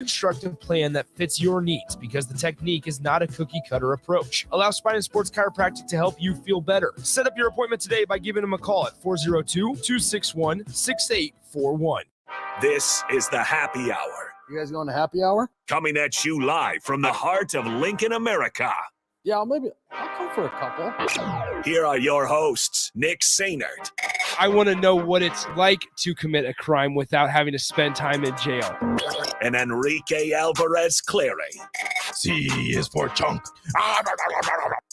constructive plan that fits your needs because the technique is not a cookie-cutter approach. Allow Spine and Sports Chiropractic to help you feel better. Set up your appointment today by giving them a call at 402-261-6841. This is the Happy Hour. You guys going to happy hour? Coming at you live from the heart of Lincoln, America. Yeah, I'll come for a couple. Here are your hosts, Nick Sainert. I want to know what it's like to commit a crime without having to spend time in jail. And Enrique Alvarez Clary. C is for chunk.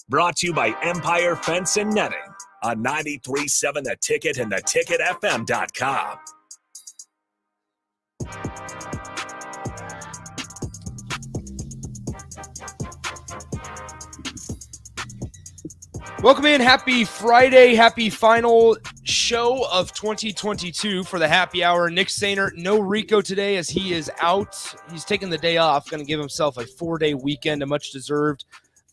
Brought to you by Empire Fence and Netting on 93.7 The Ticket and theticketfm.com. Welcome in. Happy Friday. Happy final show of 2022 for the Happy Hour. Nick Sainert, no Rico today as he is out. He's taking the day off, going to give himself a 4-day weekend, a much-deserved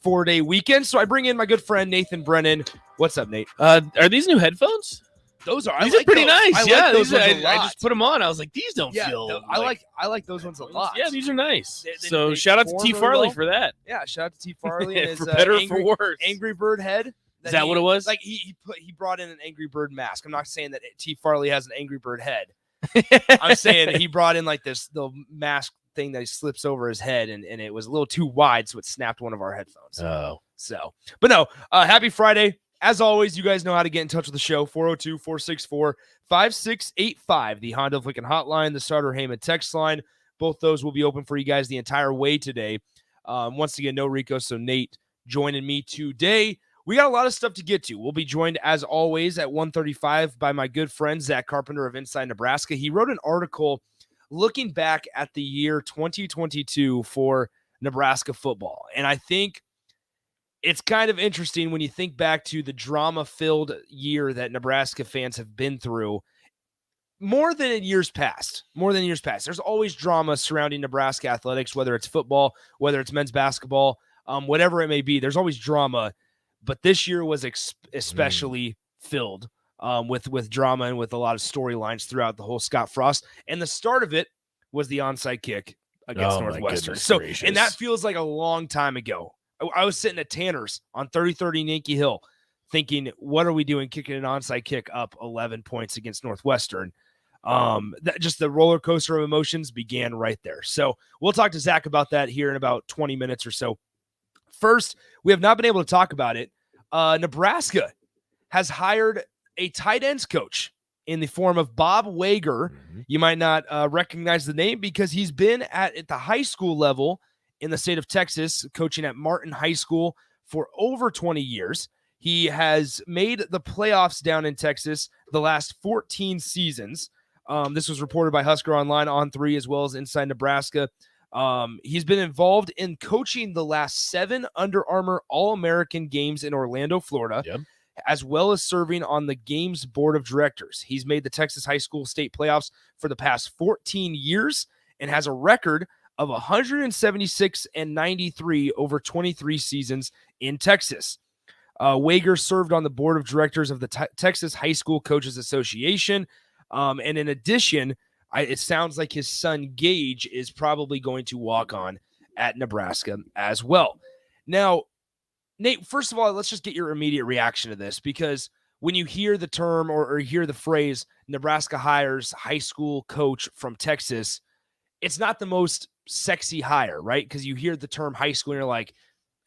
4-day weekend. So I bring in my good friend, Nathan Brennan. What's up, Nate? Are these new headphones? Those are. These are pretty nice. I just put them on. I was like, these don't feel. I like those ones a lot. Yeah, these are nice. They shout out to T. really Farley well. for that. Yeah, shout out to T. Farley and his for better or angry, for worse. Angry Bird head. Is that what it was? Like he brought in an Angry Bird mask. I'm not saying that T. Farley has an Angry Bird head. I'm saying he brought in like the mask thing that he slips over his head, and it was a little too wide, so it snapped one of our headphones. Oh. So, but no, happy Friday. As always, you guys know how to get in touch with the show, 402-464-5685, the Honda of Lincoln hotline, the Starter Heyman text line. Both those will be open for you guys the entire way today. Once again, no Rico, so Nate joining me today. We got a lot of stuff to get to. We'll be joined, as always, at 1:35 by my good friend, Zack Carpenter of Inside Nebraska. He wrote an article looking back at the year 2022 for Nebraska football, and I think it's kind of interesting when you think back to the drama-filled year that Nebraska fans have been through more than in years past. There's always drama surrounding Nebraska athletics, whether it's football, whether it's men's basketball, whatever it may be. There's always drama, but this year was especially filled with drama and with a lot of storylines throughout the whole Scott Frost. And the start of it was the onside kick against Northwestern. So, gracious. And that feels like a long time ago. I was sitting at Tanner's on 3030 Yankee Hill thinking, what are we doing kicking an onside kick up 11 points against Northwestern? Just the roller coaster of emotions began right there. So we'll talk to Zack about that here in about 20 minutes or so. First, we have not been able to talk about it. Nebraska has hired a tight ends coach in the form of Bob Wager. Mm-hmm. You might not recognize the name because he's been at the high school level in the state of Texas, coaching at Martin High School for over 20 years. He has made the playoffs down in Texas the last 14 seasons. This was reported by Husker Online on 3 as well as Inside Nebraska. He's been involved in coaching the last 7 Under Armour All-American games in Orlando, Florida, as well as serving on the games board of directors. He's made the Texas high school state playoffs for the past 14 years and has a record of 176-93 over 23 seasons in Texas. Wager served on the board of directors of the Texas High School Coaches Association. And in addition, it sounds like his son Gage is probably going to walk on at Nebraska as well. Now, Nate, first of all, let's just get your immediate reaction to this, because when you hear the term or hear the phrase Nebraska hires high school coach from Texas, it's not the most sexy hire, right? Because you hear the term high school and you're like,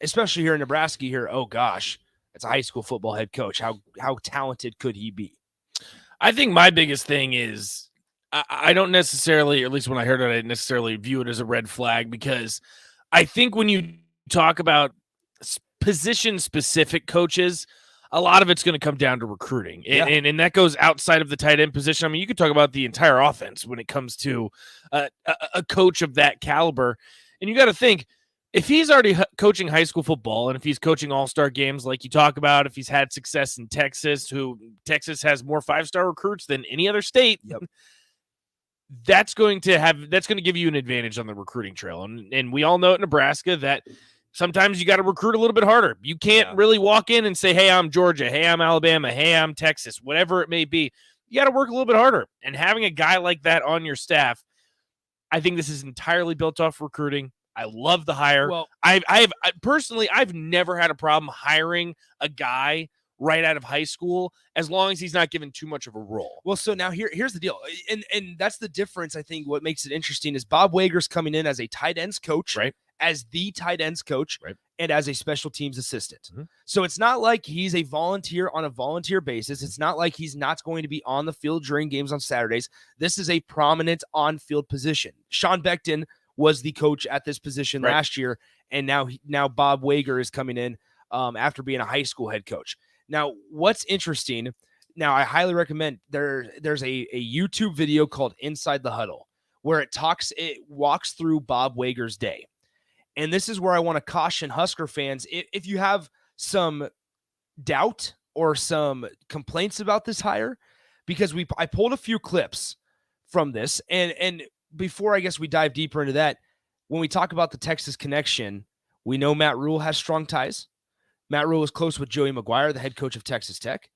especially here in Nebraska, you hear, oh gosh, it's a high school football head coach. How talented could he be? I think my biggest thing is I don't necessarily, or at least when I heard it, I didn't necessarily view it as a red flag, because I think when you talk about position-specific coaches, a lot of it's going to come down to recruiting. And that goes outside of the tight end position. I mean, you could talk about the entire offense when it comes to a coach of that caliber. And you got to think, if he's already coaching high school football and if he's coaching all-star games like you talk about, if he's had success in Texas, Texas has more 5-star recruits than any other state, that's going to give you an advantage on the recruiting trail. And we all know at Nebraska that sometimes you got to recruit a little bit harder. You can't really walk in and say, hey, I'm Georgia. Hey, I'm Alabama. Hey, I'm Texas, whatever it may be. You got to work a little bit harder. And having a guy like that on your staff, I think this is entirely built off recruiting. I love the hire. Well, Personally, I've never had a problem hiring a guy right out of high school as long as he's not given too much of a role. Well, so now here's the deal. And that's the difference. I think what makes it interesting is Bob Wager's coming in as a tight ends coach, right? As the tight ends coach, right? And as a special teams assistant. Mm-hmm. So it's not like he's a volunteer on a volunteer basis. It's not like he's not going to be on the field during games on Saturdays. This is a prominent on-field position. Sean Beckton was the coach at this position last year, and now Bob Wager is coming in after being a high school head coach. Now, what's interesting, now I highly recommend there's a YouTube video called Inside the Huddle where it walks through Bob Wager's day. And this is where I want to caution Husker fans, if you have some doubt or some complaints about this hire, because I pulled a few clips from this. And before I guess we dive deeper into that, when we talk about the Texas connection, we know Matt Rule has strong ties. Matt Rule is close with Joey McGuire, the head coach of Texas Tech.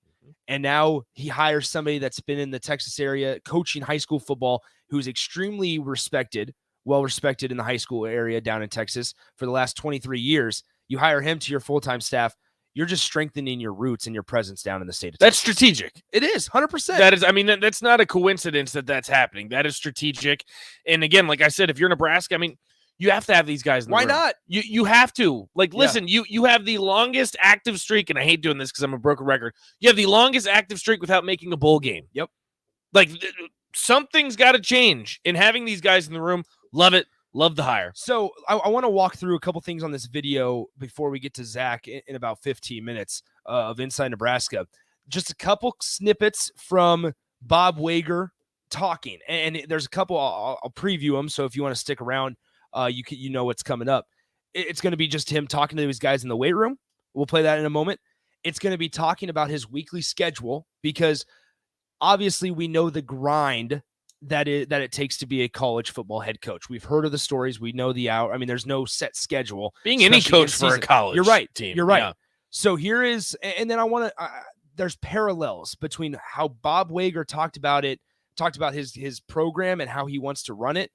And now he hires somebody that's been in the Texas area coaching high school football who's extremely well-respected in the high school area down in Texas for the last 23 years. You hire him to your full-time staff. You're just strengthening your roots and your presence down in the state of That's Texas. strategic. It is, 100%. That is, I mean, that's not a coincidence that's happening. That is strategic. And again, like I said, if you're Nebraska, I mean, you have to have these guys in the Why room. not? You have to. Like, listen, you have the longest active streak, and I hate doing this because I'm a broken record. You have the longest active streak without making a bowl game. Yep. Like, something's got to change. And having these guys in the room, love it. Love the hire. So I want to walk through a couple things on this video before we get to Zach in about 15 minutes of Inside Nebraska. Just a couple snippets from Bob Wager talking. And there's a couple, I'll preview them. So if you want to stick around, you know what's coming up. It's going to be just him talking to these guys in the weight room. We'll play that in a moment. It's going to be talking about his weekly schedule because obviously we know the grind that it takes to be a college football head coach. We've heard of the stories. We know the hour. I mean, there's no set schedule. Being any coach for a college You're right. team. You're right. Yeah. So here is, and then I want to, there's parallels between how Bob Wager talked about his program and how he wants to run it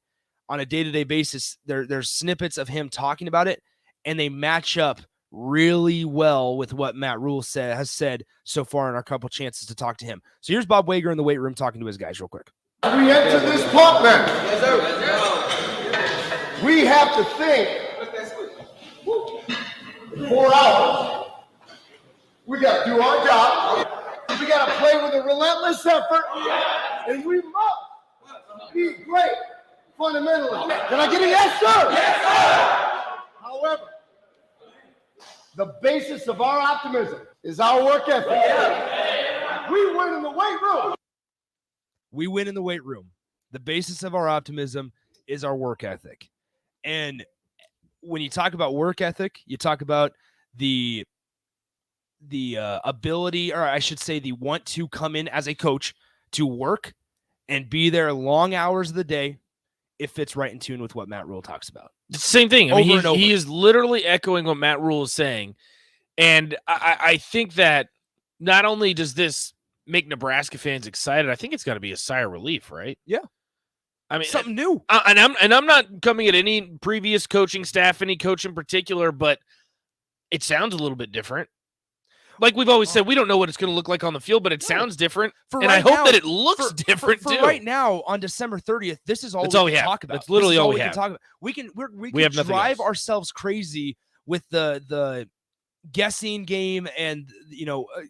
on a day-to-day basis. There's snippets of him talking about it, and they match up really well with what Matt Rule has said so far in our couple chances to talk to him. So here's Bob Wager in the weight room talking to his guys real quick. We enter this pump man. We have to think 4 hours. We got to do our job. We got to play with a relentless effort. And we must be great fundamentally. Can I get a yes, sir? Yes, sir. However, the basis of our optimism is our work ethic. We win in the weight room. We win in the weight room. The basis of our optimism is our work ethic. And when you talk about work ethic, you talk about the ability, or I should say the want to come in as a coach to work and be there long hours of the day. It fits right in tune with what Matt Rule talks about. It's the same thing. I mean, he is literally echoing what Matt Rule is saying. And I think that not only does this make Nebraska fans excited, I think it's got to be a sigh of relief, right? Yeah. I mean, something new. And I'm not coming at any previous coaching staff, any coach in particular, but it sounds a little bit different. Like we've always said, we don't know what it's going to look like on the field, but it sounds different. And I hope that it looks different too. Right now, on December 30th, this is all we can talk about. That's literally all we have. Talk about. We can have drive ourselves crazy with the guessing game and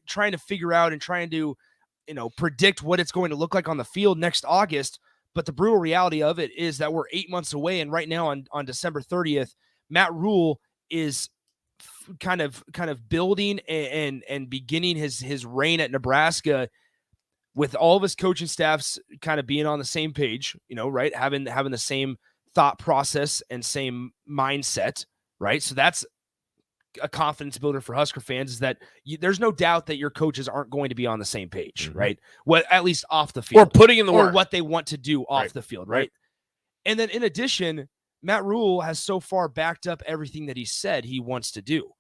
trying to figure out and trying to predict what it's going to look like on the field next August. But the brutal reality of it is that we're 8 months away, and right now on December 30th, Matt Rule is kind of building and beginning his reign at Nebraska with all of his coaching staffs kind of being on the same page, right? Having the same thought process and same mindset, right? So that's a confidence builder for Husker fans, is that there's no doubt that your coaches aren't going to be on the same page, right? Well, at least off the field, or putting in the work, or what they want to do off the field, right? And then in addition, Matt Rule has so far backed up everything that he said he wants to do.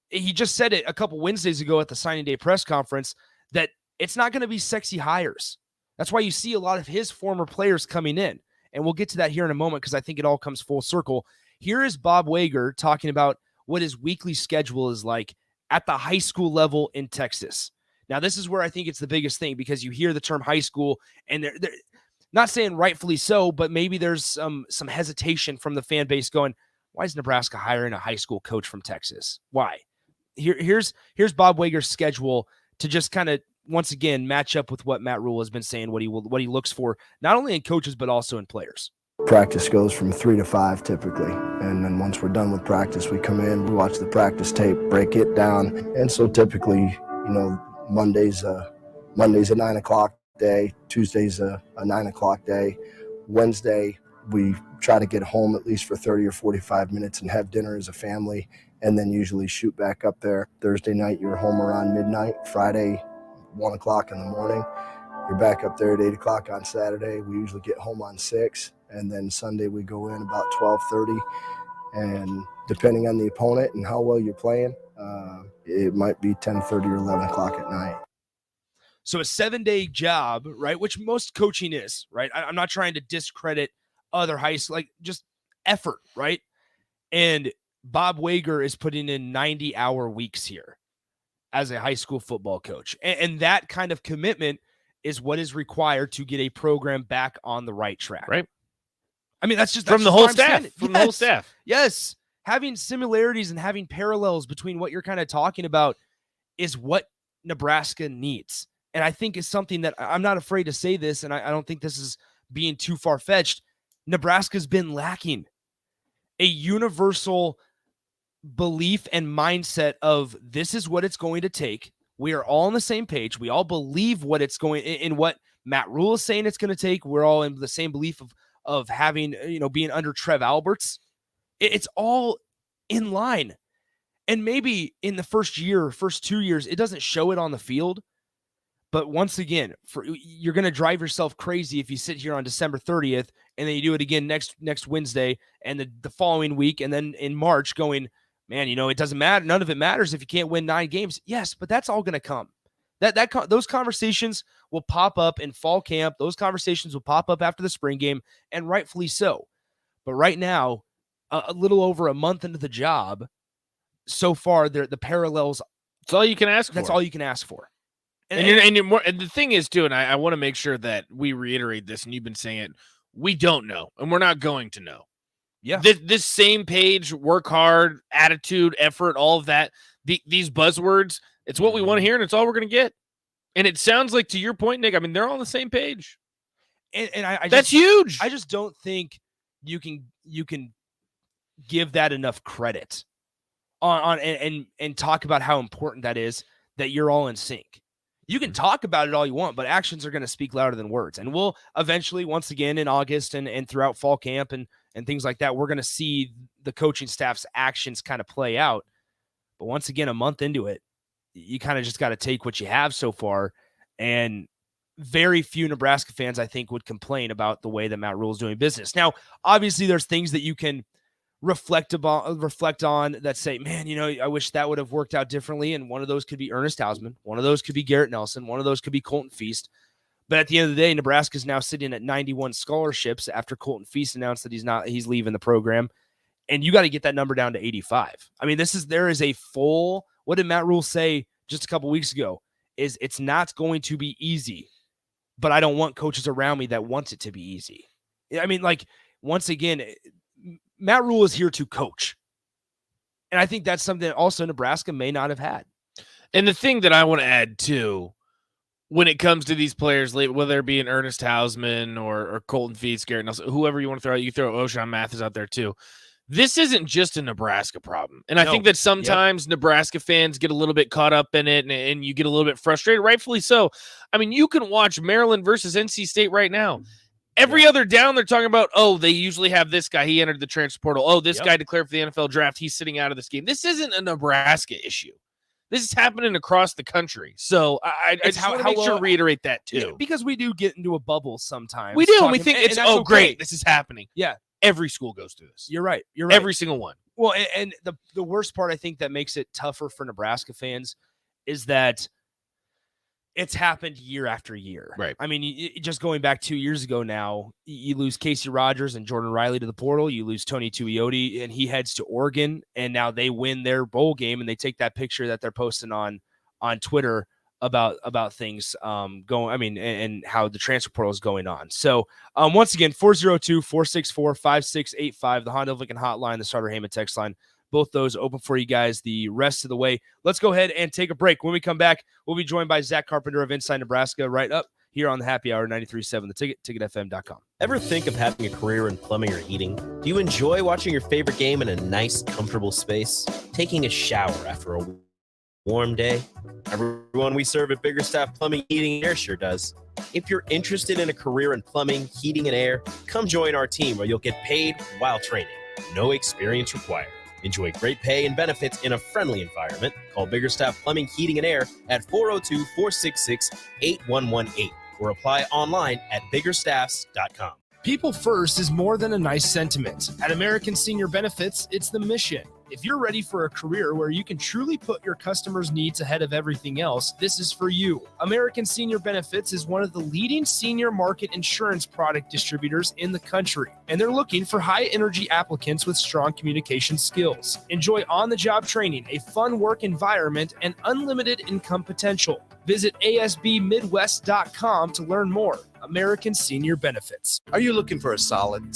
He just said it a couple Wednesdays ago at the signing day press conference that it's not going to be sexy hires. That's why you see a lot of his former players coming in. and we'll get to that here in a moment because I think it all comes full circle. Here is Bob Wager talking about what his weekly schedule is like at the high school level in Texas. Now, this is where I think it's the biggest thing because you hear the term high school, and they're not saying rightfully so, but maybe there's some hesitation from the fan base going, why is Nebraska hiring a high school coach from Texas? Why? Here's Bob Wager's schedule to just kind of, once again, match up with what Matt Rule has been saying, what he looks for, not only in coaches, but also in players. Practice goes from 3 to 5 typically, and then once we're done with practice, we come in, we watch the practice tape, break it down, and so typically, Monday's a 9 o'clock day, Tuesday's a 9 o'clock day, Wednesday we try to get home at least for 30 or 45 minutes and have dinner as a family, and then usually shoot back up there. Thursday night you're home around midnight, Friday 1 o'clock in the morning, you're back up there at 8 o'clock on Saturday. We usually get home on 6, and then Sunday we go in about 12:30, and depending on the opponent and how well you're playing, it might be 10:30 or 11 o'clock at night. So a 7-day job, right, which most coaching is, right? I'm not trying to discredit other high school, like just effort, right? And Bob Wager is putting in 90-hour weeks here as a high school football coach. And that kind of commitment is what is required to get a program back on the right track. Right. I mean, that's just from the whole staff. From the whole staff. Yes. Having similarities and having parallels between what you're kind of talking about is what Nebraska needs. And I think it's something that I'm not afraid to say this, and I don't think this is being too far-fetched. Nebraska's been lacking a universal belief and mindset of this is what it's going to take. We are all on the same page. We all believe what it's going in what Matt Rule is saying it's going to take. We're all in the same belief of having, being under Trev Alberts. It's all in line. And maybe in the first 2 years, it doesn't show it on the field. But once again, you're going to drive yourself crazy if you sit here on December 30th and then you do it again next Wednesday and the following week and then in March going, man, it doesn't matter. None of it matters if you can't win 9 games. Yes, but that's all going to come. Those conversations will pop up in fall camp. Those conversations will pop up after the spring game, and rightfully so. But right now, a little over a month into the job, so far the parallels. That's all you can ask for. That's all you can ask for. And you're more. And the thing is, too, and I want to make sure that we reiterate this, and you've been saying it. We don't know, and we're not going to know. Yeah. This same page, work hard, attitude, effort, all of that. These buzzwords. It's what we want to hear, and it's all we're going to get. And it sounds like, to your point, Nick, I mean, they're all on the same page. And I that's huge. I just don't think you can give that enough credit on and talk about how important that is, that you're all in sync. You can talk about it all you want, but actions are going to speak louder than words. And we'll eventually, once again, in August and throughout fall camp and things like that, we're going to see the coaching staff's actions kind of play out. But once again, a month into it, you kind of just got to take what you have so far. And very few Nebraska fans, I think, would complain about the way that Matt Rule is doing business. Now, obviously, there's things that you can reflect on that say, man, I wish that would have worked out differently. And one of those could be Ernest Hausman. One of those could be Garrett Nelson. One of those could be Colton Feast. But at the end of the day, Nebraska is now sitting at 91 scholarships after Colton Feast announced that he's leaving the program. And you got to get that number down to 85. I mean, there is a full, what did Matt Rule say just a couple weeks ago? Is it's not going to be easy, but I don't want coaches around me that want it to be easy. I mean, once again, Matt Rule is here to coach. And I think that's something that also Nebraska may not have had. And the thing that I want to add too, when it comes to these players, whether it be an Ernest Hausman or Colton Feast, Garrett Nelson, whoever you want to throw out, you throw O'Shawn Mathis out there too. This isn't just a Nebraska problem. And I think that sometimes Nebraska fans get a little bit caught up in it and you get a little bit frustrated, rightfully so. I mean, you can watch Maryland versus NC State right now. Every other down, they're talking about, they usually have this guy. He entered the transfer portal. Oh, this guy declared for the NFL draft. He's sitting out of this game. This isn't a Nebraska issue. This is happening across the country. So I just want to make sure to reiterate that too. Yeah, because we do get into a bubble sometimes. We do. And we think it's, okay. Great. This is happening. Yeah. Every school goes through this. You're right. Every single one. Well, and the worst part I think that makes it tougher for Nebraska fans is that it's happened year after year. Right. I mean, just going back 2 years ago now, you lose Casey Rogers and Jordan Riley to the portal. You lose Tony Tuioti, and he heads to Oregon, and now they win their bowl game, and they take that picture that they're posting on Twitter about things going. I mean, and how the transfer portal is going on. So once again, 402-464-5685, the Honda Lincoln hotline, the Starter Heyman text line. Both those open for you guys the rest of the way. Let's go ahead and take a break. When we come back, we'll be joined by Zack Carpenter of Inside Nebraska right up here on the Happy Hour 93.7, the Ticket, ticketfm.com. Ever think of having a career in plumbing or heating? Do you enjoy watching your favorite game in a nice, comfortable space? Taking a shower after a warm day? Everyone we serve at Biggerstaff Plumbing, Heating, and Air sure does. If you're interested in a career in plumbing, heating, and air, come join our team where you'll get paid while training. No experience required. Enjoy great pay and benefits in a friendly environment. Call Biggerstaff Plumbing, Heating, and Air at 402-466-8118 or apply online at biggerstaffs.com. People first is more than a nice sentiment. At American Senior Benefits, it's the mission. If you're ready for a career where you can truly put your customers' needs ahead of everything else, this is for you. American Senior Benefits is one of the leading senior market insurance product distributors in the country, and they're looking for high-energy applicants with strong communication skills. Enjoy on-the-job training, a fun work environment, and unlimited income potential. Visit asbmidwest.com to learn more. American Senior Benefits. Are you looking for a solid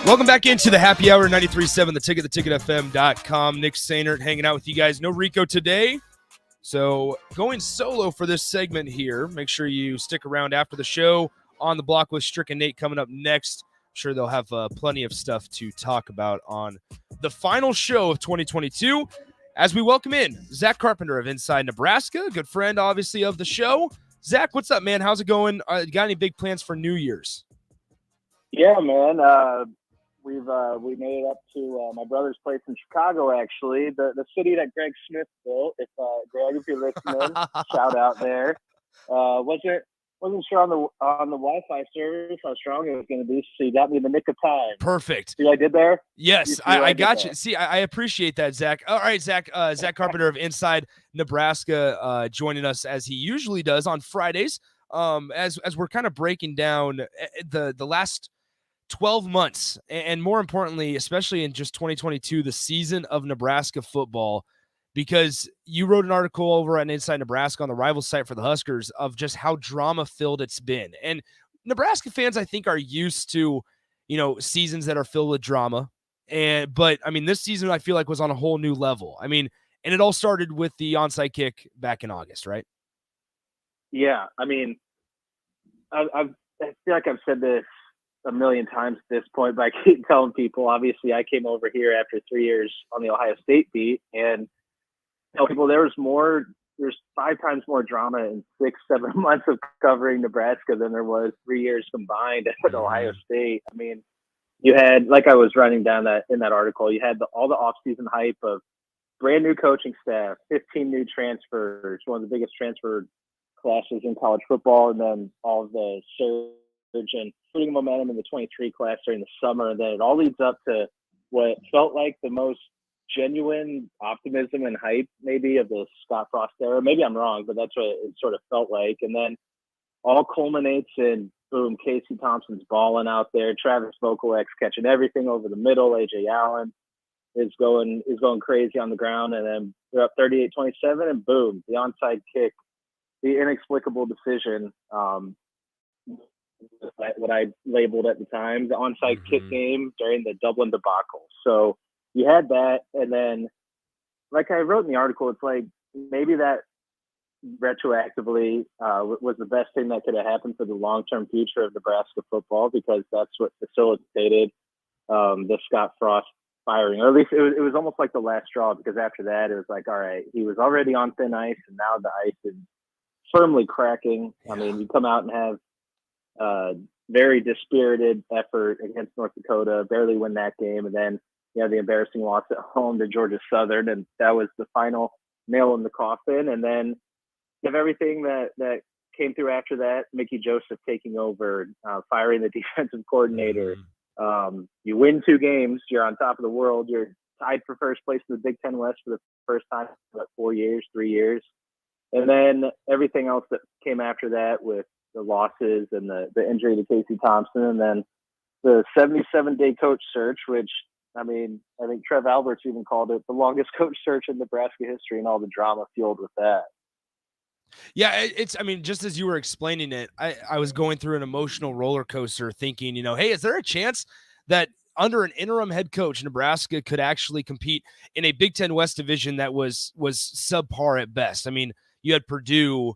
Welcome back into the Happy Hour 93.7, The Ticket, theticketfm.com. Nick Sainert hanging out with you guys. No Rico today. So going solo for this segment here. Make sure you stick around after the show. On the Block with Strick and Nate coming up next. I'm sure they'll have plenty of stuff to talk about on the final show of 2022. As we welcome in Zack Carpenter of Inside Nebraska, good friend, obviously, of the show. Zack, what's up, man? How's it going? Got any big plans for New Year's? Yeah, man. We made it up to my brother's place in Chicago, actually, the city that Greg Smith built. If Greg, if you're listening, shout out there. Wasn't sure on the Wi-Fi service how strong it was going to be, so you got me in the nick of time. Perfect. See what I did there? Yes, I got you. See, I appreciate that, Zack. All right, Zack Carpenter of Inside Nebraska joining us as he usually does on Fridays. As we're kind of breaking down the last 12 months, and more importantly, especially in just 2022, the season of Nebraska football, because you wrote an article over on Inside Nebraska on the rival site for the Huskers of just how drama-filled it's been. And Nebraska fans, I think, are used to, seasons that are filled with drama. But I mean, this season I feel like was on a whole new level. I mean, and it all started with the onside kick back in August, right? Yeah, I mean, I feel like I've said this a million times at this point, but I keep telling people, obviously I came over here after 3 years on the Ohio State beat, and tell people there's 5 times more drama in 6-7 months of covering Nebraska than there was 3 years combined at Ohio State. I mean, you had, like I was running down that in that article, you had all the offseason hype of brand new coaching staff, 15 new transfers, one of the biggest transfer classes in college football, and then all of the surge and putting momentum in the 23 class during the summer. And then it all leads up to what felt like the most genuine optimism and hype maybe of the Scott Frost era. Maybe I'm wrong, but that's what it sort of felt like. And then all culminates in, boom, Casey Thompson's balling out there, Travis Vokalek's catching everything over the middle, AJ Allen is going crazy on the ground, and then they're up 38-27, and boom, the onside kick, the inexplicable decision, what I labeled at the time, the onside kick game during the Dublin debacle. So you had that, and then, like I wrote in the article, it's like maybe that retroactively was the best thing that could have happened for the long-term future of Nebraska football, because that's what facilitated the Scott Frost firing, or at least it was almost like the last straw, because after that it was like, all right, he was already on thin ice, and now the ice is firmly cracking. I mean, you come out and have very dispirited effort against North Dakota, barely win that game, and then the embarrassing loss at home to Georgia Southern, and that was the final nail in the coffin. And then you have everything that came through after that, Mickey Joseph taking over, firing the defensive coordinator. You win 2 games, you're on top of the world, you're tied for first place in the Big Ten West for the first time in about 3 years. And then everything else that came after that with the losses and the injury to Casey Thompson, and then the 77-day coach search, which, I mean, I think Trev Alberts even called it the longest coach search in Nebraska history, and all the drama fueled with that. Yeah, just as you were explaining it, I was going through an emotional roller coaster thinking, hey, is there a chance that under an interim head coach, Nebraska could actually compete in a Big Ten West division that was subpar at best? I mean, you had Purdue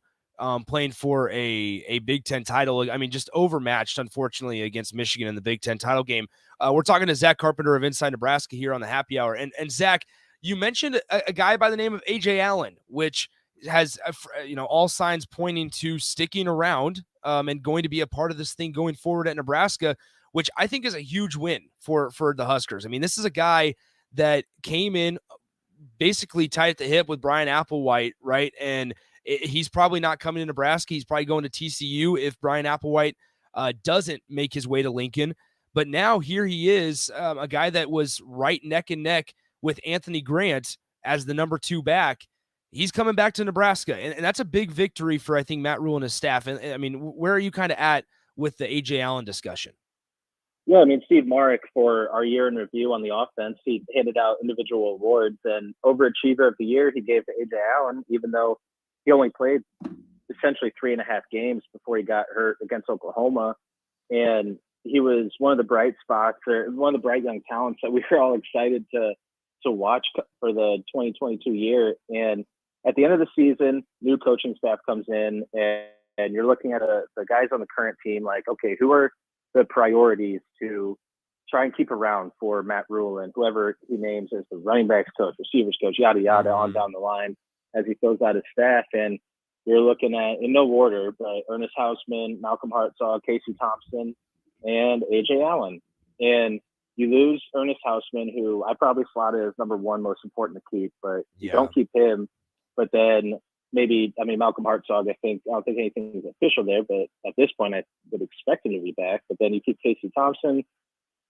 playing for a Big Ten title. I mean, just overmatched, unfortunately, against Michigan in the Big Ten title game. We're talking to Zack Carpenter of Inside Nebraska here on the Happy Hour. And Zack, you mentioned a guy by the name of AJ Allen, which has, all signs pointing to sticking around and going to be a part of this thing going forward at Nebraska, which I think is a huge win for the Huskers. I mean, this is a guy that came in basically tied at the hip with Brian Applewhite, right? And he's probably not coming to Nebraska. He's probably going to TCU if Brian Applewhite doesn't make his way to Lincoln. But now here he is, a guy that was right neck and neck with Anthony Grant as the number 2 back. He's coming back to Nebraska, and that's a big victory for, I think, Matt Rule and his staff. And I mean, where are you kind of at with the A.J. Allen discussion? Yeah, I mean, Steve Marek, for our year in review on the offense, he handed out individual awards, and Overachiever of the Year he gave to A.J. Allen, even though he only played essentially 3.5 games before he got hurt against Oklahoma. And he was one of the bright spots, or one of the bright young talents that we were all excited to watch for the 2022 year. And at the end of the season, new coaching staff comes in, and you're looking at the guys on the current team, like, okay, who are the priorities to try and keep around for Matt Rule and whoever he names as the running backs coach, receivers coach, yada, yada, on down the line as he fills out his staff. And you're looking at, in no order, but Ernest Hausman, Malcolm Hartzog, Casey Thompson, and A.J. Allen. And you lose Ernest Hausman, who I probably slotted as number one most important to keep, but you don't keep him. But then maybe, I mean, Malcolm Hartzog, I don't think anything is official there, but at this point I would expect him to be back. But then you keep Casey Thompson,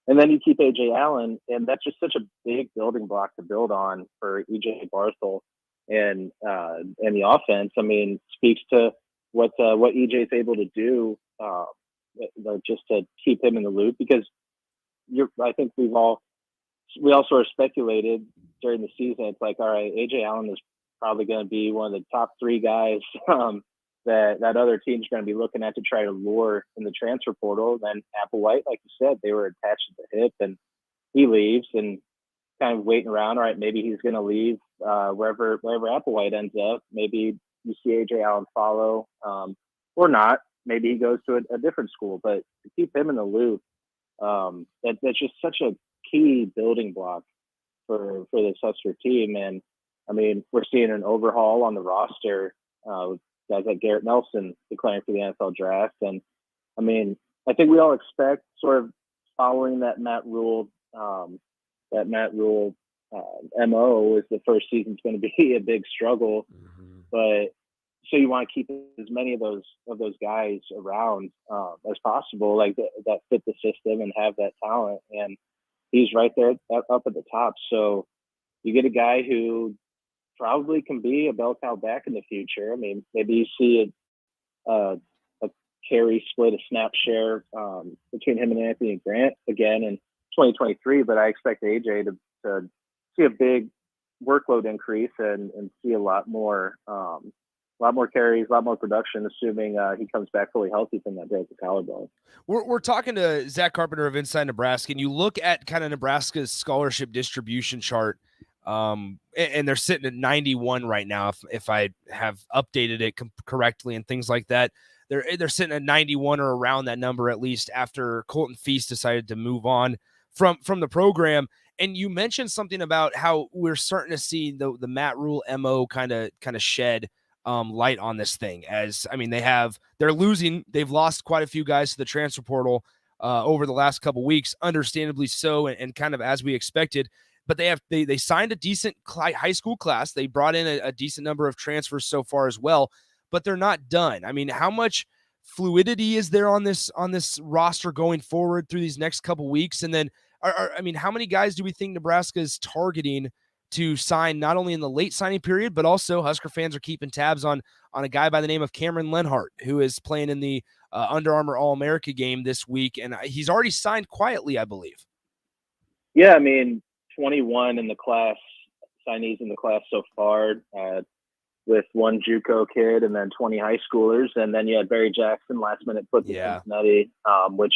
and then you keep A.J. Allen, and that's just such a big building block to build on for E.J. Barthel and the offense. I mean, speaks to what E.J. is able to do, just to keep him in the loop, because I think we all sort of speculated during the season. It's like, all right, A.J. Allen is probably going to be one of the top three guys that other teams are going to be looking at to try to lure in the transfer portal. Then Applewhite, like you said, they were attached to the hip, and he leaves, and kind of waiting around. All right, maybe he's going to leave wherever Applewhite ends up. Maybe you see A.J. Allen follow, or not. Maybe he goes to a different school. But to keep him in the loop, that's just such a key building block for this Husker team. And I mean, we're seeing an overhaul on the roster with guys like Garrett Nelson declaring for the NFL draft. And I mean, I think we all expect, sort of following that Matt Rule MO, is the first season's going to be a big struggle. But so you want to keep as many of those guys around as possible, like that fit the system and have that talent. And he's right there up at the top. So you get a guy who probably can be a bell cow back in the future. I mean, maybe you see a carry split, a snap share between him and Anthony Grant again in 2023. But I expect AJ to see a big workload increase and see a lot more carries, a lot more production, assuming he comes back fully healthy from that Delta collarbone. We're talking to Zack Carpenter of Inside Nebraska, and you look at kind of Nebraska's scholarship distribution chart, and they're sitting at 91 right now. If I have updated it correctly and things like that, they're sitting at 91 or around that number, at least, after Colton Feast decided to move on from the program. And you mentioned something about how we're starting to see the Matt Rule MO kind of shed light on this thing. As I mean, they've lost quite a few guys to the transfer portal over the last couple weeks, understandably so, and kind of as we expected. But they signed a decent high school class. They brought in a decent number of transfers so far as well, but they're not done. I mean, how much fluidity is there on this roster going forward through these next couple weeks? And then, how many guys do we think Nebraska is targeting to sign, not only in the late signing period, but also Husker fans are keeping tabs on a guy by the name of Cameron Lenhart, who is playing in the Under Armour All-America game this week, and he's already signed quietly, I believe. Yeah, I mean, 21 in the class, signees in the class so far, with one JUCO kid and then 20 high schoolers, and then you had Barry Jackson last minute put to Cincinnati, which,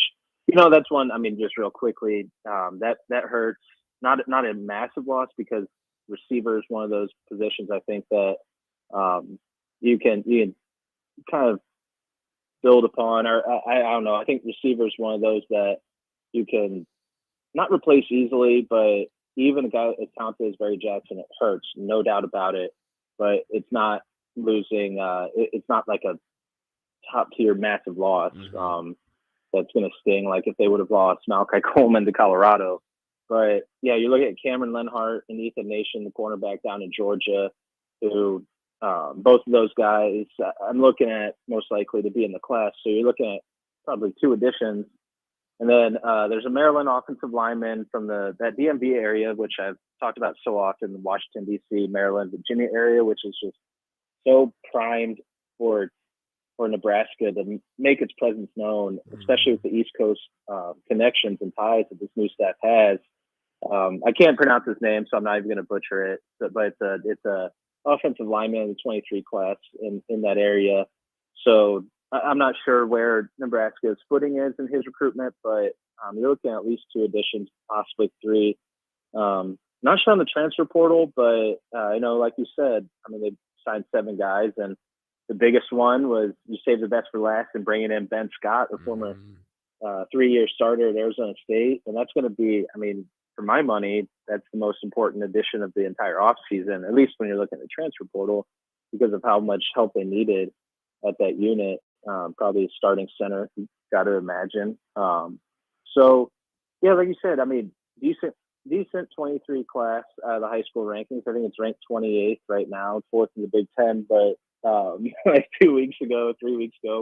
that's one. I mean, just real quickly, that hurts. Not a massive loss, because receiver is one of those positions I think that you can kind of build upon, or I don't know. I think receiver is one of those that you can not replace easily, but even a guy as talented as Barry Jackson, it hurts, no doubt about it. But it's not losing. It's not like a top tier massive loss that's going to sting, like if they would have lost Malachi Coleman to Colorado. But yeah, you're looking at Cameron Lenhart and Ethan Nation, the cornerback down in Georgia, who both of those guys I'm looking at most likely to be in the class. So you're looking at probably two additions. And then there's a Maryland offensive lineman from that DMV area, which I've talked about so often, the Washington, D.C., Maryland, Virginia area, which is just so primed for Nebraska to make its presence known, especially with the East Coast connections and ties that this new staff has. I can't pronounce his name, so I'm not even going to butcher it. But it's a offensive lineman in the 23 class in that area. So I'm not sure where Nebraska's footing is in his recruitment, but you're looking at least 2 additions, possibly 3. Not sure on the transfer portal, but I know, like you said, I mean, they signed 7 guys, and the biggest one was you save the best for last and bringing in Ben Scott, a former 3-year starter at Arizona State. And that's going to be, I mean, for my money, that's the most important addition of the entire offseason, at least when you're looking at the transfer portal, because of how much help they needed at that unit. Probably a starting center, you got to imagine. So, yeah, like you said, I mean, decent 23 class out of the high school rankings. I think it's ranked 28th right now, 4th in the Big Ten. But like 3 weeks ago,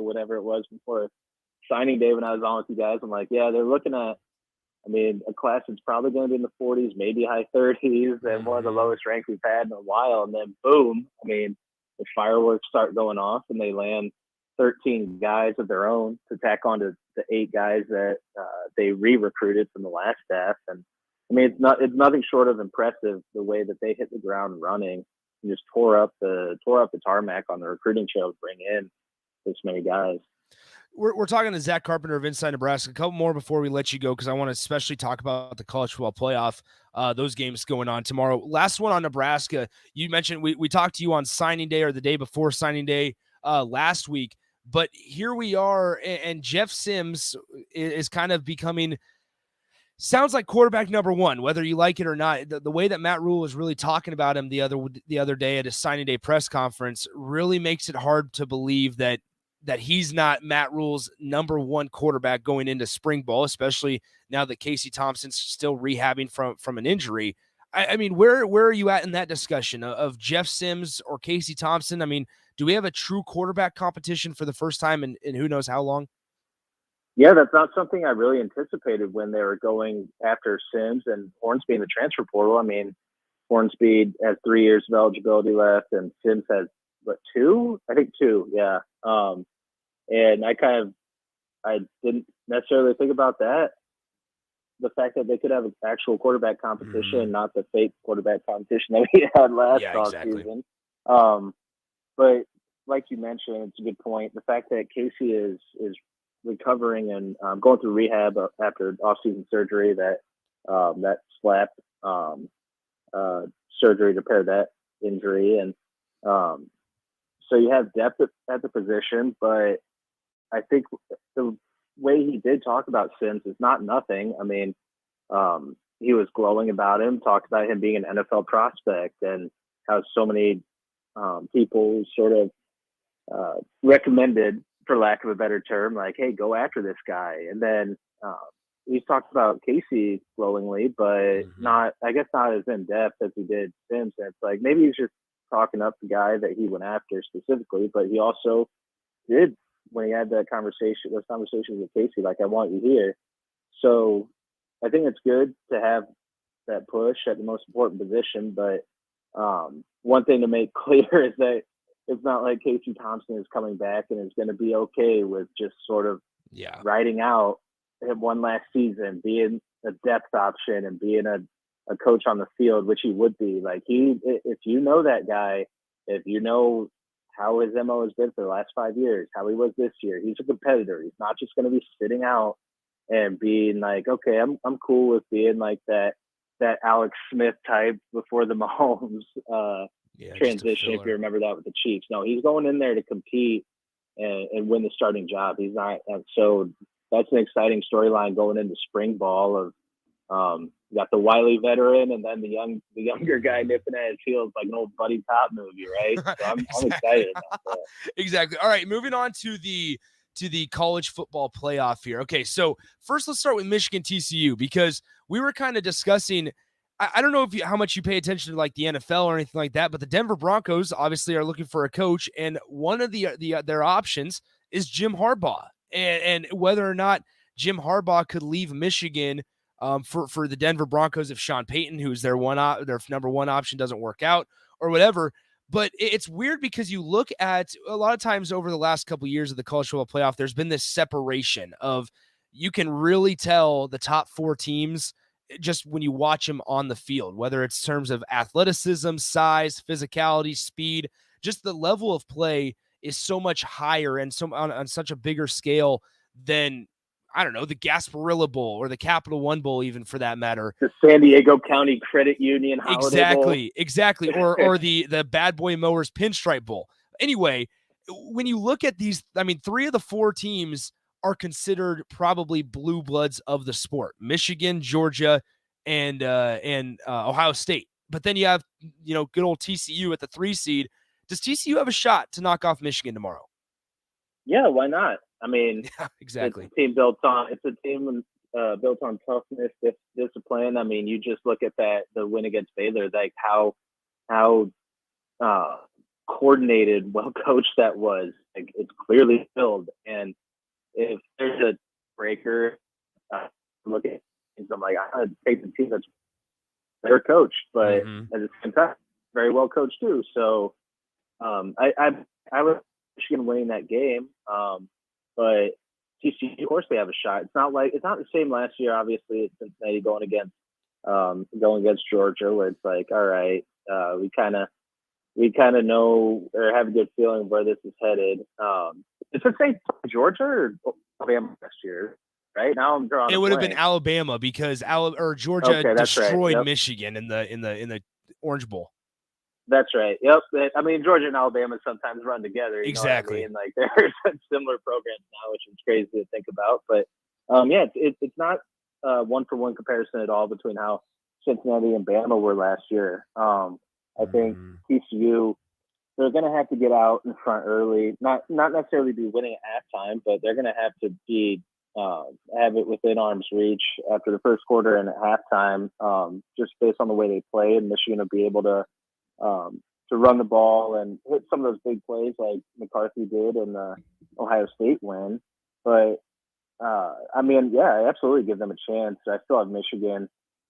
whatever it was before signing day when I was on with you guys, I'm like, yeah, they're looking at, I mean, a class that's probably going to be in the 40s, maybe high 30s, and one of the lowest ranks we've had in a while. And then boom, I mean, the fireworks start going off, and they land 13 guys of their own to tack on to the 8 guys that they re-recruited from the last staff. And I mean, it's nothing short of impressive the way that they hit the ground running and just tore up the tarmac on the recruiting trail to bring in this many guys. We're talking to Zack Carpenter of Inside Nebraska. A couple more before we let you go, because I want to especially talk about the college football playoff, those games going on tomorrow. Last one on Nebraska. You mentioned we talked to you on signing day or the day before signing day last week, but here we are, and Jeff Sims is kind of becoming – sounds like quarterback number 1, whether you like it or not. The way that Matt Rule was really talking about him the other day at his signing day press conference really makes it hard to believe that he's not Matt Rule's number 1 quarterback going into spring ball, especially now that Casey Thompson's still rehabbing from an injury. I mean, where are you at in that discussion of Jeff Sims or Casey Thompson? I mean, do we have a true quarterback competition for the first time in who knows how long? Yeah, that's not something I really anticipated when they were going after Sims and Hornsby in the transfer portal. I mean, Hornsby has 3 years of eligibility left, and Sims has, 2? I think 2, yeah. And I didn't necessarily think about that. The fact that they could have an actual quarterback competition, not the fake quarterback competition that we had last offseason. But like you mentioned, it's a good point. The fact that Casey is recovering and going through rehab after offseason surgery, that slap surgery to repair that injury, and so you have depth at the position. But I think the way he did talk about Sims is not nothing. I mean, he was glowing about him, talked about him being an NFL prospect, and how so many people sort of recommended, for lack of a better term, like, hey, go after this guy. And then he's talked about Casey glowingly, but not as in depth as he did Sims. And it's like, maybe he's just talking up the guy that he went after specifically, but he also did, when he had those conversations with Casey, like, I want you here. So I think it's good to have that push at the most important position. But one thing to make clear is that it's not like Casey Thompson is coming back and is going to be okay with just sort of riding out him one last season, being a depth option and being a coach on the field, which he would be. Like, if you know that guy, if you know how his MO has been for the last 5 years, how he was this year, he's a competitor. He's not just going to be sitting out and being like, okay, I'm cool with being like that Alex Smith type before the Mahomes transition, if you remember that with the Chiefs. No, he's going in there to compete and win the starting job. He's not. So that's an exciting storyline going into spring ball of you got the wily veteran and then the younger guy nipping at his heels like an old Buddy Pop movie, right? So I'm excited about that. Exactly. All right, moving on to the college football playoff here. Okay, so first let's start with Michigan TCU, because we were kind of discussing, I don't know how much you pay attention to like the NFL or anything like that, but the Denver Broncos obviously are looking for a coach, and one of their options is Jim Harbaugh, and whether or not Jim Harbaugh could leave Michigan for the Denver Broncos if Sean Payton, who's their number 1 option, doesn't work out or whatever. But it's weird because you look at a lot of times over the last couple of years of the college football playoff, there's been this separation of, you can really tell the top 4 teams just when you watch them on the field, whether it's in terms of athleticism, size, physicality, speed, just the level of play is so much higher and on such a bigger scale than, I don't know, the Gasparilla Bowl or the Capital One Bowl, even for that matter. The San Diego County Credit Union Holiday Bowl. Exactly. Or the Bad Boy Mowers Pinstripe Bowl. Anyway, when you look at these, I mean, 3 of the 4 teams are considered probably blue bloods of the sport: Michigan, Georgia, and Ohio State. But then you have, good old TCU at the 3 seed. Does TCU have a shot to knock off Michigan tomorrow? Yeah, why not? I mean, yeah, exactly. It's a team built on toughness, discipline. I mean, you just look at the win against Baylor, like how coordinated, well coached that was. Like, it's clearly filled. And if there's a breaker, look at things, I'm like, I'd take the team that's better coached, but at the same time, very well coached too. So I was Michigan winning that game, but TCU, of course, they have a shot. It's not the same last year. Obviously, it's Cincinnati going against Georgia, where it's like, all right, we kind of know or have a good feeling where this is headed. It's the same Georgia or Alabama last year, right? Now I'm drawing. It would have been Alabama because Georgia destroyed Michigan in the Orange Bowl. That's right. Yep. I mean, Georgia and Alabama sometimes run together. Exactly. And like there's similar programs now, which is crazy to think about. But it's not one for one comparison at all between how Cincinnati and Bama were last year. I think TCU, they're going to have to get out in front early, not necessarily be winning at halftime, but they're going to have to be have it within arm's reach after the first quarter and at halftime, just based on the way they play. And Michigan will be able to run the ball and hit some of those big plays like McCarthy did in the Ohio State win. But I mean, yeah, I absolutely give them a chance. I still have Michigan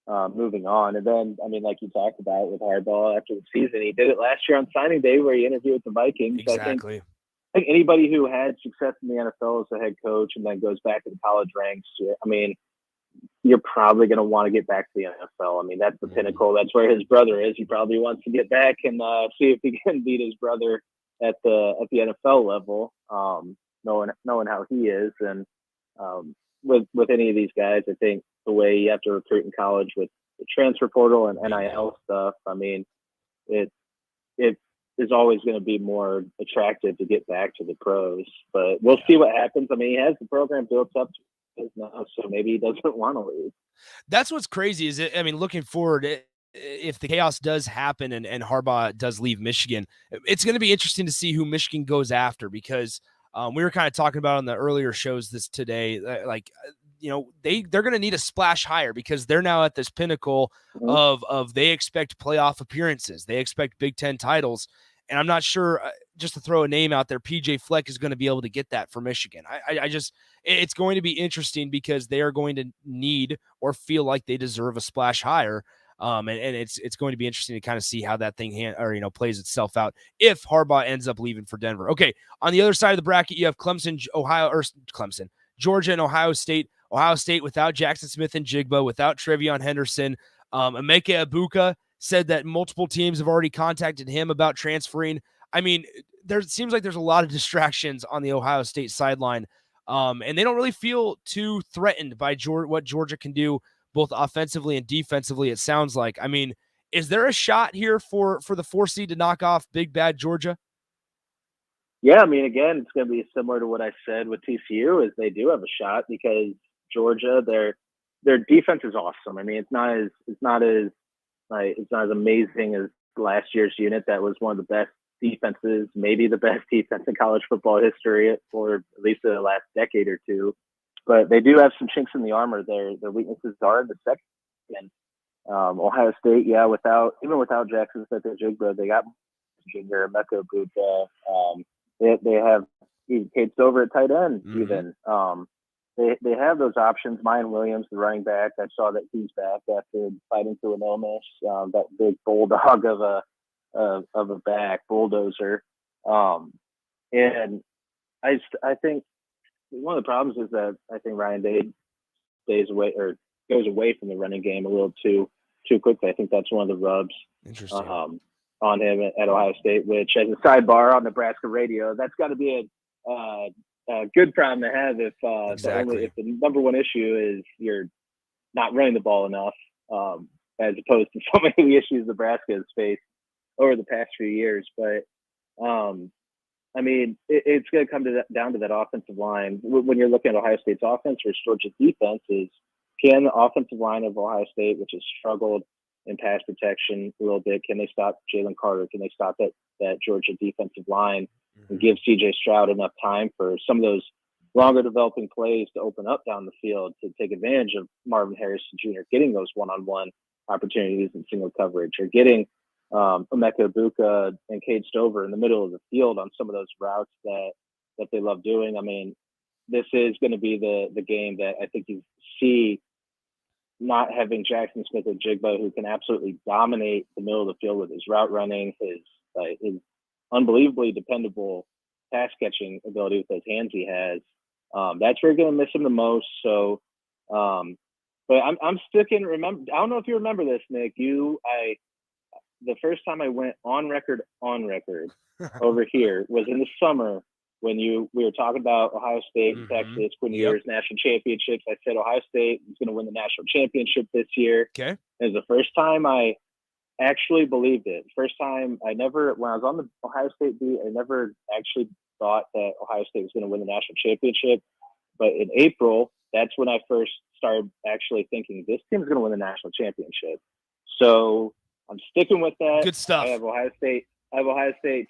moving on. And then, I mean, like you talked about with Harbaugh after the season, he did it last year on signing day where he interviewed with the Vikings. Exactly. I think anybody who had success in the NFL as a head coach and then goes back to the college ranks, I mean, you're probably going to want to get back to the NFL. I mean, that's the pinnacle. That's where his brother is. He probably wants to get back and see if he can beat his brother at the NFL level, knowing how he is. And with any of these guys, I think the way you have to recruit in college with the transfer portal and NIL stuff, I mean, it is always going to be more attractive to get back to the pros. But we'll see what happens. I mean, he has the program built up now, so maybe he doesn't want to leave. That's what's crazy is it. I mean, looking forward, if the chaos does happen and Harbaugh does leave Michigan, it's going to be interesting to see who Michigan goes after, because we were kind of talking about on the earlier shows today, like, they're going to need a splash hire because they're now at this pinnacle of they expect playoff appearances. They expect Big Ten titles. And I'm not sure, just to throw a name out there, PJ Fleck is going to be able to get that for Michigan. It's going to be interesting because they are going to need or feel like they deserve a splash hire. And it's going to be interesting to kind of see how that thing plays itself out if Harbaugh ends up leaving for Denver. Okay, on the other side of the bracket, you have Georgia and Ohio State. Ohio State without Jackson Smith and Jigba, without Trevion Henderson. Emeka Ibuka said that multiple teams have already contacted him about transferring. I mean, there seems like there's a lot of distractions on the Ohio State sideline, and they don't really feel too threatened by what Georgia can do, both offensively and defensively, it sounds like. I mean, is there a shot here for the 4 seed to knock off big bad Georgia? Yeah, I mean, again, it's going to be similar to what I said with TCU, is they do have a shot because Georgia, their defense is awesome. I mean, it's not as amazing as last year's unit that was one of the best defenses, maybe the best defense in college football history for at least the last decade or two. But they do have some chinks in the armor. Their weaknesses are in the second. Ohio State, even without Jackson Smith and Jigba, they got Junior, Emeka Ibuka. They have Kate Stover at tight end, even. They have those options. Mayan Williams, the running back, I saw that he's back after fighting through an illness. That big bulldog of a back, bulldozer. And I think one of the problems is that I think Ryan Day goes away from the running game a little too quickly. I think that's one of the rubs. Interesting. on him at Ohio State, which, as a sidebar on Nebraska radio, that's got to be a good problem to have if if the number one issue is you're not running the ball enough, as opposed to so many of the issues Nebraska has faced over the past few years. But I mean, it's going to come down to that offensive line. When you're looking at Ohio State's offense versus Georgia's defense, can the offensive line of Ohio State, which has struggled in pass protection a little bit, can they stop Jalen Carter? Can they stop that Georgia defensive line and give C.J. Stroud enough time for some of those longer developing plays to open up down the field to take advantage of Marvin Harrison Jr. getting those one-on-one opportunities in single coverage, or getting Emeka Ibuka and Cade Stover in the middle of the field on some of those routes that they love doing. I mean, this is going to be the game that I think you see, not having Jackson Smith or Jigba, who can absolutely dominate the middle of the field with his route running, his unbelievably dependable pass catching ability with those hands he has. That's where you're going to miss him the most. So, but I'm sticking. Remember, I don't know if you remember this, Nick. The first time I went on record over here was in the summer when we were talking about Ohio State and Texas, Quinn Ewers national championships. I said Ohio State was going to win the national championship this year. Okay. It was the first time I actually believed it. First time when I was on the Ohio State beat, I never actually thought that Ohio State was going to win the national championship. But in April, that's when I first started actually thinking this team's going to win the national championship. So I'm sticking with that. Good stuff. I have Ohio State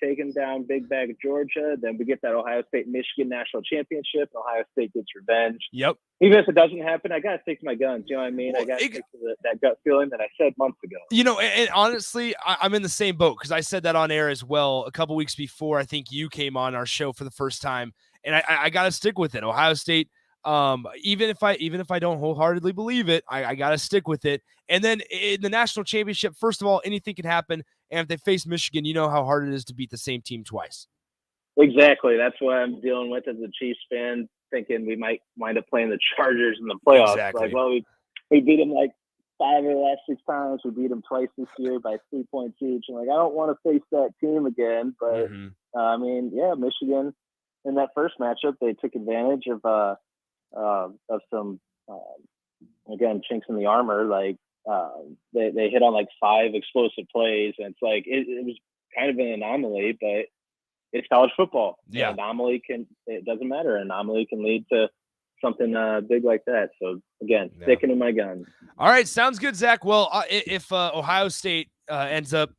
taking down Big Bag of Georgia. Then we get that Ohio State-Michigan national championship, and Ohio State gets revenge. Yep. Even if it doesn't happen, I got to stick to my guns. You know what I mean? I got to stick to that gut feeling that I said months ago. You know, and honestly, I'm in the same boat, because I said that on air as well a couple weeks before I think you came on our show for the first time, and I got to stick with it. Ohio State, even if I don't wholeheartedly believe it, I got to stick with it. And then in the national championship, first of all, anything can happen. And if they face Michigan, you know how hard it is to beat the same team twice. Exactly. That's what I'm dealing with as a Chiefs fan, thinking we might wind up playing the Chargers in the playoffs. Exactly. Like, well, we beat them like 5 of the last 6 times. We beat them twice this year by 3 points each. And like, I don't want to face that team again. But I mean, yeah, Michigan in that first matchup, they took advantage of some again, chinks in the armor. Like they hit on like 5 explosive plays, and it's like it was kind of an anomaly, but it's college football. Yeah, it doesn't matter. An anomaly can lead to something big like that. So again, sticking to my guns. All right, sounds good, Zach. Well, if Ohio State ends up,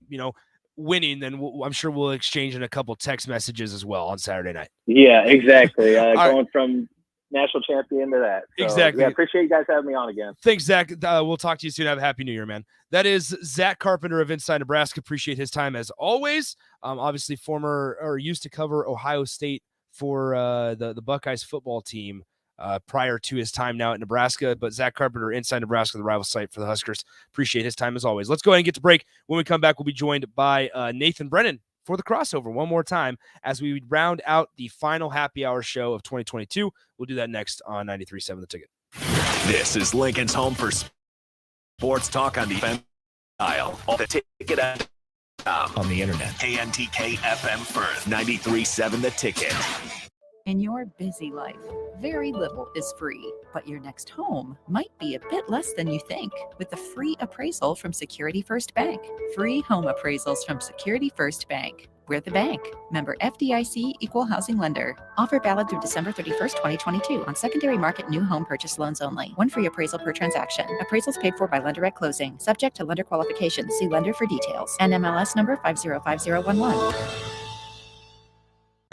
winning, then I'm sure we'll exchange in a couple text messages as well on Saturday night. Yeah, exactly. Going right. From national champion to that. So, exactly. Yeah, appreciate you guys having me on again. Thanks, Zach. We'll talk to you soon. Have a happy New Year, man. That is Zack Carpenter of Inside Nebraska. Appreciate his time as always. Obviously used to cover Ohio State for the Buckeyes football team prior to his time now at Nebraska. But Zack Carpenter, Inside Nebraska, the rival site for the Huskers. Appreciate his time as always. Let's go ahead and get to break. When we come back, we'll be joined by Nathan Brennan for the crossover one more time as we round out the final happy hour show of 2022. We'll do that next on 93.7 The Ticket. This is Lincoln's home for sports talk on the FM dial. On the Ticket app. On the internet. KNTK FM Firth, 93.7 The Ticket. In your busy life, very little is free, but your next home might be a bit less than you think with a free appraisal from Security First Bank. Free home appraisals from Security First Bank. We're the bank. Member FDIC, Equal Housing Lender. Offer valid through December 31st, 2022 on secondary market new home purchase loans only. One free appraisal per transaction. Appraisals paid for by lender at closing. Subject to lender qualifications. See lender for details. NMLS number 505011.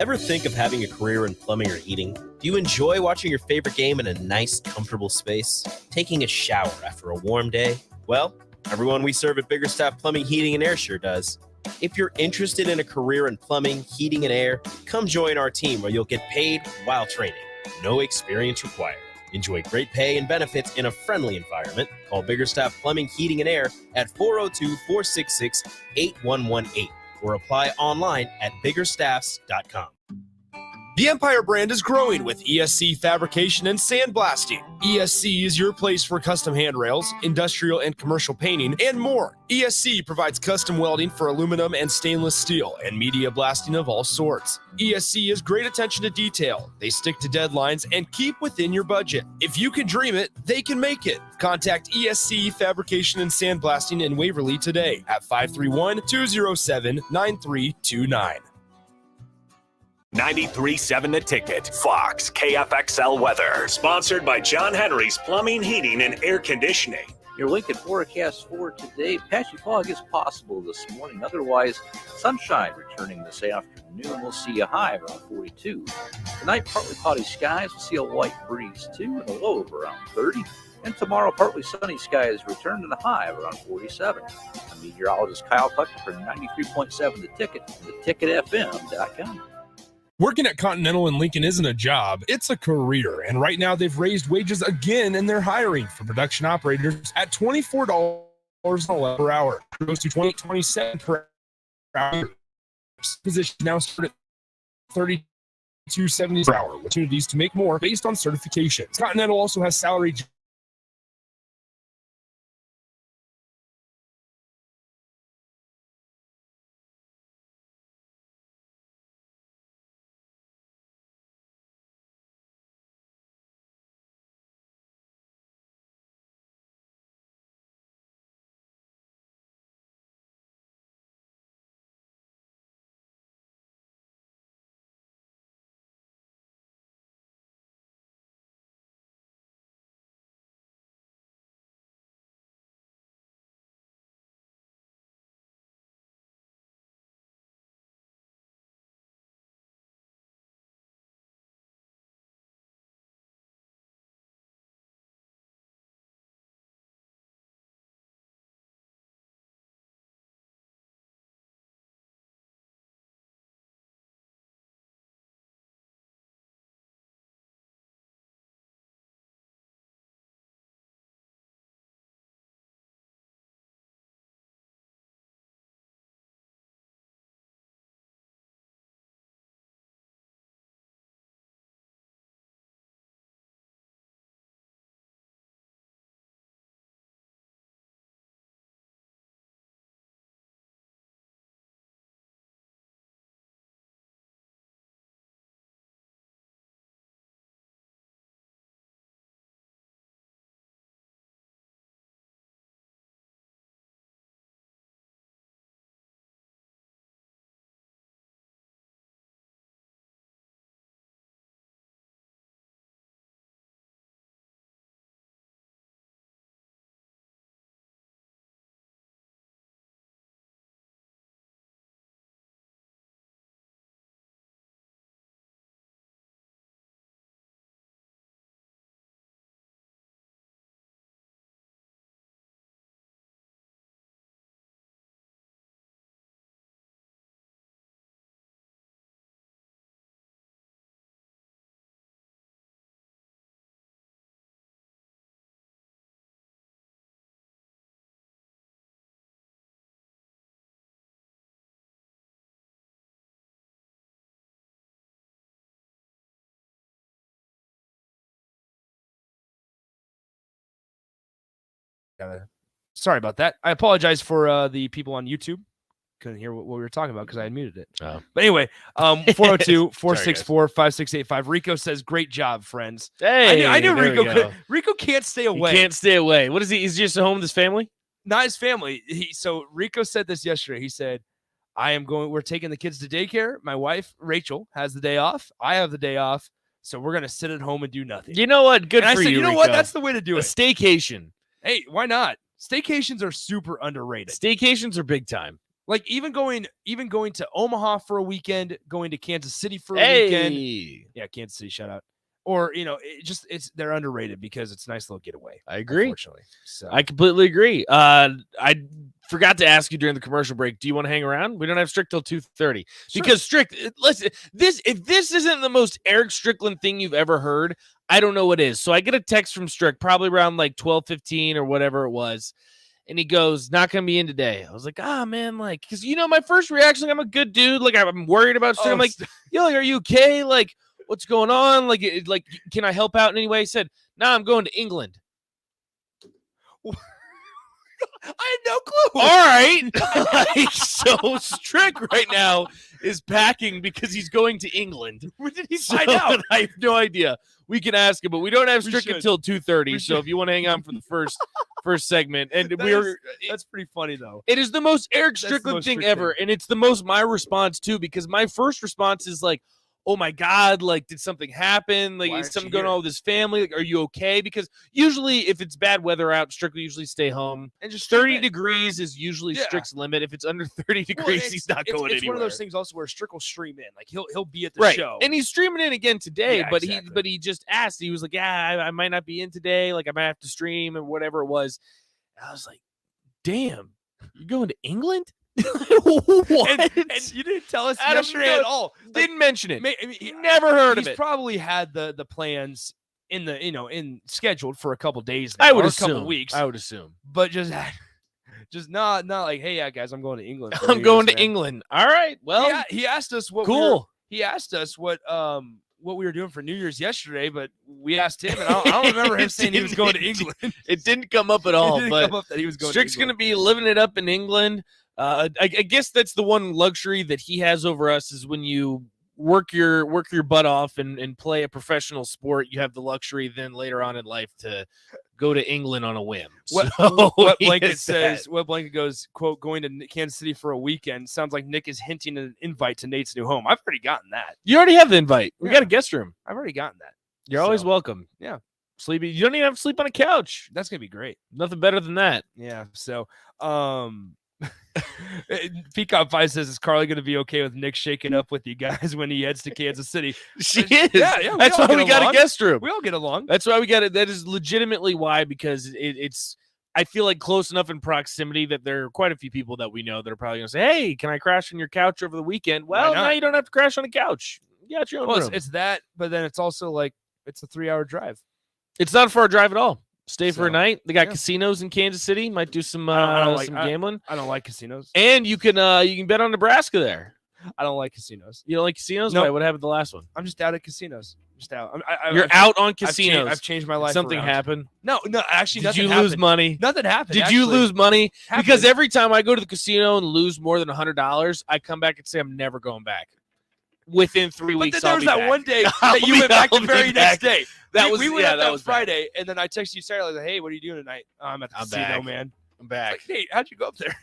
Ever think of having a career in plumbing or heating? Do you enjoy watching your favorite game in a nice, comfortable space? Taking a shower after a warm day? Well, everyone we serve at Biggerstaff Plumbing, Heating, and Air sure does. If you're interested in a career in plumbing, heating, and air, come join our team where you'll get paid while training. No experience required. Enjoy great pay and benefits in a friendly environment. Call Biggerstaff Plumbing, Heating, and Air at 402-466-8118 or apply online at biggerstaffs.com. The Empire brand is growing with ESC fabrication and sandblasting. ESC is your place for custom handrails, industrial and commercial painting, and more. ESC provides custom welding for aluminum and stainless steel and media blasting of all sorts. ESC has great attention to detail. They stick to deadlines and keep within your budget. If you can dream it, they can make it. Contact ESC Fabrication and Sandblasting in Waverly today at 531-207-9329. 93.7 The Ticket, Fox, KFXL weather. Sponsored by John Henry's Plumbing, Heating, and Air Conditioning. Your Lincoln forecast for today, patchy fog is possible this morning. Otherwise, sunshine returning this afternoon. We'll see a high of around 42. Tonight, partly cloudy skies. We'll see a light breeze, too, and a low of around 30. And tomorrow, partly sunny skies return and a high of around 47. I'm meteorologist Kyle Clucker for 93.7 The Ticket and theticketfm.com. Working at Continental in Lincoln isn't a job, it's a career. And right now they've raised wages again and they're hiring for production operators at $24 per hour. It goes to $27 per hour. Positions now start at $32.70 per hour. Opportunities to make more based on certifications. Continental also has salary. Sorry about that. I apologize for the people on YouTube. Couldn't hear what we were talking about because I had muted it. Oh. But anyway, 402-464-5685. Rico says, great job, friends. Hey, I knew Rico Rico can't stay away. He can't stay away. What is he? He's just at home with his family? Not his family. So Rico said this yesterday. He said, we're taking the kids to daycare. My wife, Rachel, has the day off. I have the day off. So we're going to sit at home and do nothing. You know what? Good and for I said, you, you know Rico. what? That's the way to do a it. Staycation. Hey, why not? Staycations are super underrated. Staycations are big time. Like even going to Omaha for a weekend, going to Kansas City for a weekend. Yeah, Kansas City, shout out. Or, they're underrated because it's a nice little getaway. I agree. Unfortunately. So. I completely agree. I forgot to ask you during the commercial break, do you want to hang around? We don't have Strick till 2:30. Sure. Because Strick, listen, if this isn't the most Eric Strickland thing you've ever heard, I don't know what is. So I get a text from Strick probably around like 12:15 or whatever it was. And he goes, not going to be in today. I was like, man, because, my first reaction, like, I'm a good dude. Like, I'm worried about Strick. I'm like, yo, like, are you okay? Like, what's going on? Like, can I help out in any way? He said, nah, I'm going to England. I had no clue. All right. Like, so Strick right now is packing because he's going to England. When did he find out? I have no idea. We can ask him, but we don't have We Strick should. until 2:30. So if you want to hang on for the first segment, and That's pretty funny though. it is the most Eric That's the Strickland most thing Strick ever, and it's the most my response too, because my first response is like, oh my God, like, did something happen? Like, Why is aren't something you going here? on with his family? Like, are you okay? Because usually if it's bad weather out, Strick will usually stay home. And just 30 degrees is usually Yeah. Strick's limit. If it's under 30 degrees, he's not going It's anywhere. one of those things also where Strick will stream in. Like he'll be at the Right. show. And he's streaming in again today, Yeah, but exactly. he just asked. He was like, yeah, I might not be in today. Like, I might have to stream and whatever it was. And I was like, damn, you're going to England? What? And you didn't tell us Out of yesterday no- at all. Like, Didn't mention it. I mean, Never heard of he's it. probably had the plans in the in scheduled for a couple days. I now, would or assume. a couple weeks. I would assume. But just not like, hey, yeah, guys, I'm going to England. for I'm New going Year's, to man. England. All right. Well, Yeah, he asked us what cool. he asked us what we were doing for New Year's yesterday, but we asked him, and I don't remember him saying he was going to England. It didn't come up at all. It didn't But come up that he was going. Strick's to going to England. be living it up in England. I guess that's the one luxury that he has over us is when you work your butt off and play a professional sport, you have the luxury then later on in life to go to England on a whim. What, So what he blanket has says? that. What blanket goes? Quote: going to Kansas City for a weekend. Sounds like Nick is hinting at an invite to Nate's new home. I've already gotten that. You already have the invite. We Yeah. got a guest room. I've already gotten that. You're always So, welcome. Yeah. Sleepy. You don't even have to sleep on a couch. That's gonna be great. Nothing better than that. Yeah. So, Peacock 5 says, is Carly going to be okay with Nick shaking up with you guys when he heads to Kansas City? She is. Yeah, That's all why we get got along. a guest room. We all get along. That's why we got it. That is legitimately why, because it's I feel like close enough in proximity that there are quite a few people that we know that are probably gonna say, hey, can I crash on your couch over the weekend? Well, not? now you don't have to crash on a couch. You got your own Well, room. it's that, but then it's also like it's a 3-hour drive. It's not a far drive at all. Stay for a So, night. They got yeah. casinos in Kansas City. Might do some I don't like- some gambling. I don't like casinos. And you can bet on Nebraska there. I don't like casinos. You don't like casinos? Nope. Why? What happened with the last one? I'm just out at casinos. Just out. You're I've- out on I've changed- casinos. I've changed my life. Something around. happened. No, actually, Did nothing you happened. lose money? Nothing happened. Did you actually. lose money? Happened. Because every time I go to the casino and lose more than $100, I come back and say I'm never going back. Within 3 But weeks, then there I'll was be that back. one day I'll that you be- went back I'll the be very back. next day. That we went yeah, out that that was bad. Friday, and then I texted you Saturday. I was like, "Hey, what are you doing tonight?" "Oh, I'm at the I'm casino, back. man." I'm back. Like, Nate, how'd you go up there?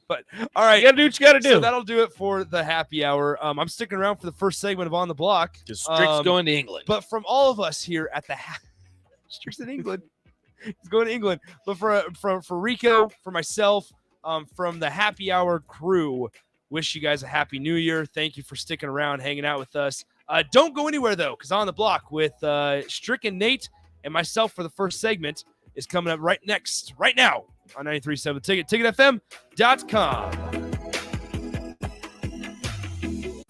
But all right, You gotta do what you gotta do. So that'll do it for the happy hour. I'm sticking around for the first segment of On the Block. Just Strick's going to England. But from all of us here at the Strick's in England, he's going to England. But for Rico, for myself, from the happy hour crew, wish you guys a happy New Year. Thank you for sticking around, hanging out with us. Don't go anywhere though, because On the Block with Strick and Nate and myself for the first segment is coming up right now on 93.7 Ticket, ticketfm.com.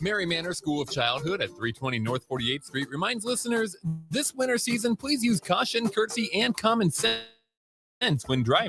Mary Manor School of Childhood at 320 North 48th Street reminds listeners this winter season, please use caution, courtesy, and common sense when driving.